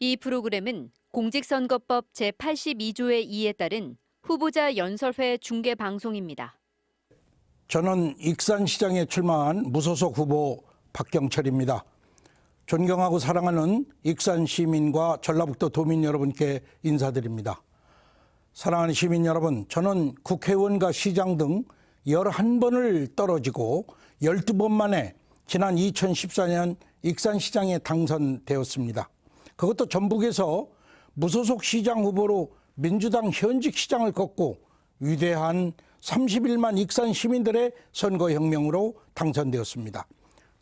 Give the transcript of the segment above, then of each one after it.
이 프로그램은 공직선거법 제82조의 2에 따른 후보자 연설회 중계 방송입니다. 저는 익산시장에 출마한 무소속 후보 박경철입니다. 존경하고 사랑하는 익산 시민과 전라북도 도민 여러분께 인사드립니다. 사랑하는 시민 여러분, 저는 국회의원과 시장 등 11번을 떨어지고 12번 만에 지난 2014년 익산시장에 당선되었습니다. 그것도 전북에서 무소속 시장 후보로 민주당 현직 시장을 꺾고 위대한 31만 익산 시민들의 선거혁명으로 당선되었습니다.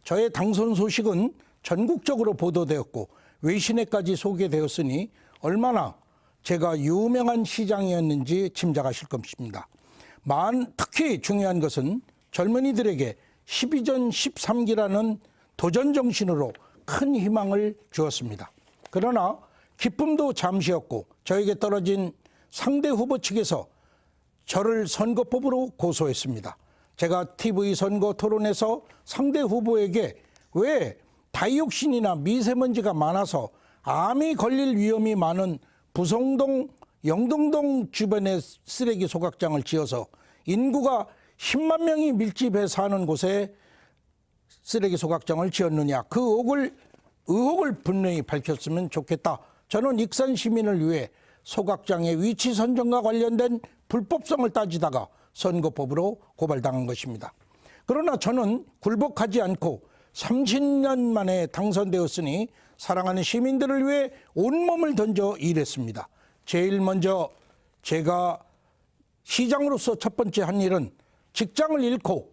저의 당선 소식은 전국적으로 보도되었고 외신에까지 소개되었으니 얼마나 제가 유명한 시장이었는지 짐작하실 것입니다. 특히 중요한 것은 젊은이들에게 12전 13기라는 도전 정신으로 큰 희망을 주었습니다. 그러나 기쁨도 잠시였고 저에게 떨어진 상대 후보 측에서 저를 선거법으로 고소했습니다. 제가 TV 선거 토론에서 상대 후보에게 왜 다이옥신이나 미세먼지가 많아서 암이 걸릴 위험이 많은 부성동, 영등동 주변에 쓰레기 소각장을 지어서 인구가 10만 명이 밀집해 사는 곳에 쓰레기 소각장을 지었느냐, 그 의혹을 분명히 밝혔으면 좋겠다. 저는 익산 시민을 위해 소각장의 위치 선정과 관련된 불법성을 따지다가 선거법으로 고발당한 것입니다. 그러나 저는 굴복하지 않고 30년 만에 당선되었으니 사랑하는 시민들을 위해 온몸을 던져 일했습니다. 제일 먼저 제가 시장으로서 첫 번째 한 일은 직장을 잃고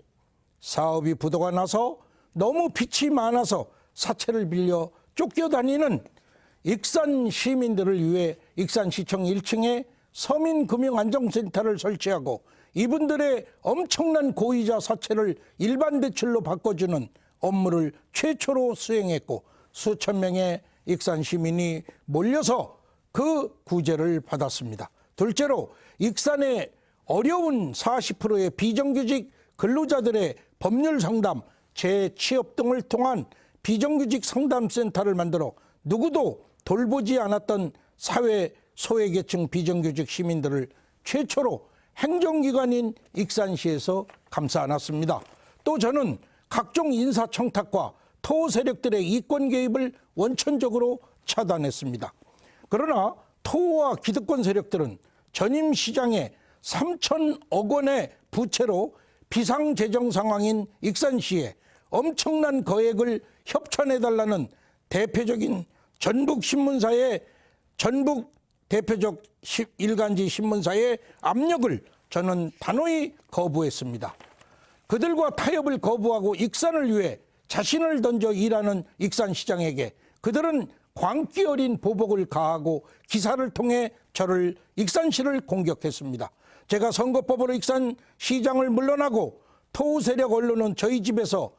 사업이 부도가 나서 너무 빚이 많아서 사채를 빌려 쫓겨다니는 익산 시민들을 위해 익산시청 1층에 서민금융안정센터를 설치하고 이분들의 엄청난 고이자 사채를 일반 대출로 바꿔주는 업무를 최초로 수행했고 수천 명의 익산 시민이 몰려서 그 구제를 받았습니다. 둘째로 익산의 어려운 40%의 비정규직 근로자들의 법률 상담, 재취업 등을 통한 비정규직 상담센터를 만들어 누구도 돌보지 않았던 사회 소외계층 비정규직 시민들을 최초로 행정기관인 익산시에서 감싸 안았습니다. 또 저는 각종 인사청탁과 토 세력들의 이권 개입을 원천적으로 차단했습니다. 그러나 토와 기득권 세력들은 전임 시장에 3천억 원의 부채로 비상재정 상황인 익산시에 엄청난 거액을 협찬해달라는 대표적인 전북 대표적 일간지 신문사의 압력을 저는 단호히 거부했습니다. 그들과 타협을 거부하고 익산을 위해 자신을 던져 일하는 익산시장에게 그들은 광기 어린 보복을 가하고 기사를 통해 저를 익산시를 공격했습니다. 제가 선거법으로 익산시장을 물러나고 토우 세력 언론은 저희 집에서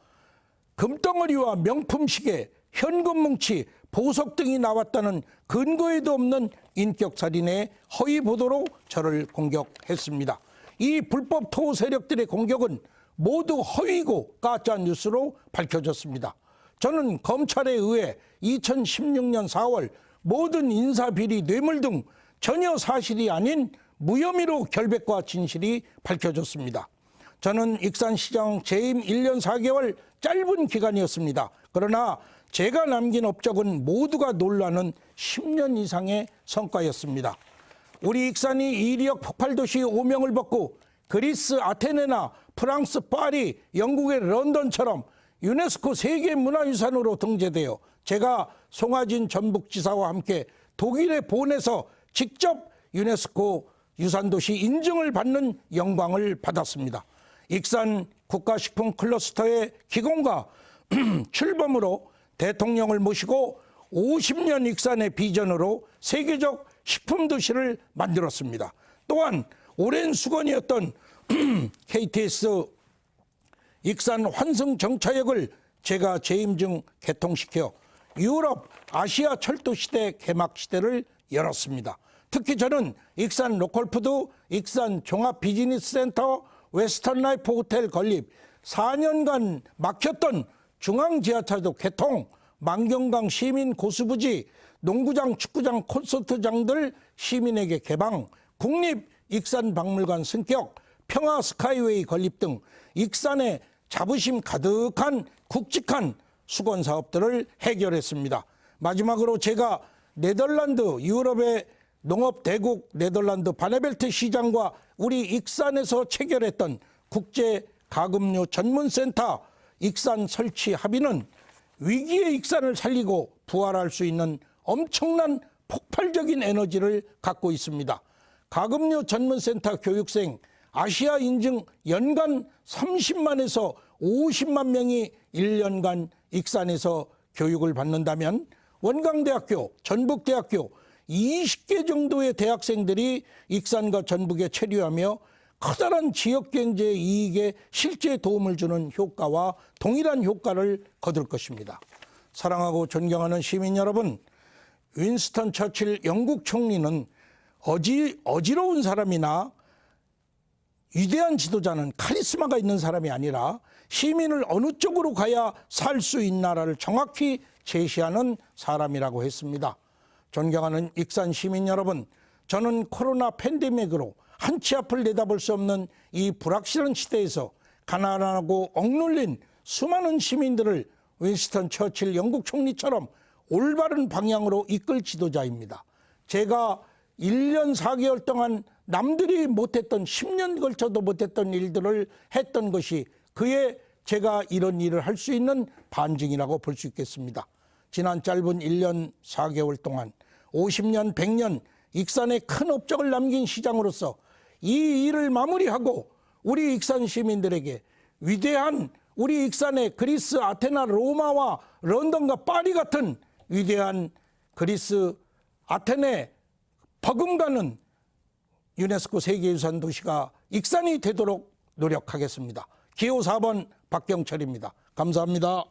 금덩어리와 명품 시계, 현금 뭉치, 보석 등이 나왔다는 근거에도 없는 인격살인의 허위 보도로 저를 공격했습니다. 이 불법 토우 세력들의 공격은 모두 허위고 가짜 뉴스로 밝혀졌습니다. 저는 검찰에 의해 2016년 4월 모든 인사비리, 뇌물 등 전혀 사실이 아닌 무혐의로 결백과 진실이 밝혀졌습니다. 저는 익산시장 재임 1년 4개월 짧은 기간이었습니다. 그러나 제가 남긴 업적은 모두가 놀라는 10년 이상의 성과였습니다. 우리 익산이 이력 폭발도시 오명을 벗고 그리스 아테네나 프랑스 파리, 영국의 런던처럼 유네스코 세계문화유산으로 등재되어 제가 송하진 전북지사와 함께 독일의 본에서 직접 유네스코 유산도시 인증을 받는 영광을 받았습니다. 익산 국가식품 클러스터의 기공과 출범으로 대통령을 모시고 50년 익산의 비전으로 세계적 식품도시를 만들었습니다. 또한 오랜 수건이었던 KTX 익산 환승정차역을 제가 재임 중 개통시켜 유럽, 아시아 철도 시대 개막 시대를 열었습니다. 특히 저는 익산 로컬푸드, 익산 종합비즈니스센터, 웨스턴라이프 호텔 건립, 4년간 막혔던 중앙지하철도 개통, 만경강 시민 고수부지, 농구장, 축구장, 콘서트장들 시민에게 개방, 국립익산박물관 승격, 평화 스카이웨이 건립 등 익산에 자부심 가득한 굵직한 수건 사업들을 해결했습니다. 마지막으로 제가 네덜란드, 유럽의 농업 대국 네덜란드 바네벨트 시장과 우리 익산에서 체결했던 국제 가금류 전문센터 익산 설치 합의는 위기의 익산을 살리고 부활할 수 있는 엄청난 폭발적인 에너지를 갖고 있습니다. 가금류 전문센터 교육생 아시아 인증 연간 30만에서 50만 명이 1년간 익산에서 교육을 받는다면 원광대학교, 전북대학교 20개 정도의 대학생들이 익산과 전북에 체류하며 커다란 지역경제 이익에 실제 도움을 주는 효과와 동일한 효과를 거둘 것입니다. 사랑하고 존경하는 시민 여러분, 윈스턴 처칠 영국 총리는 어지러운 사람이나 위대한 지도자는 카리스마가 있는 사람이 아니라 시민을 어느 쪽으로 가야 살 수 있나를 정확히 제시하는 사람이라고 했습니다. 존경하는 익산 시민 여러분, 저는 코로나 팬데믹으로 한치 앞을 내다볼 수 없는 이 불확실한 시대에서 가난하고 억눌린 수많은 시민들을 윈스턴 처칠 영국 총리처럼 올바른 방향으로 이끌 지도자입니다. 제가 1년 4개월 동안 남들이 못했던 10년 걸쳐도 못했던 일들을 했던 것이 그의 제가 이런 일을 할 수 있는 반증이라고 볼 수 있겠습니다. 지난 짧은 1년 4개월 동안 50년, 100년 익산에 큰 업적을 남긴 시장으로서 이 일을 마무리하고 우리 익산 시민들에게 위대한 우리 익산의 그리스, 아테나, 로마와 런던과 파리 같은 위대한 그리스, 아테네 버금가는 유네스코 세계유산 도시가 익산이 되도록 노력하겠습니다. 기호 4번 박경철입니다. 감사합니다.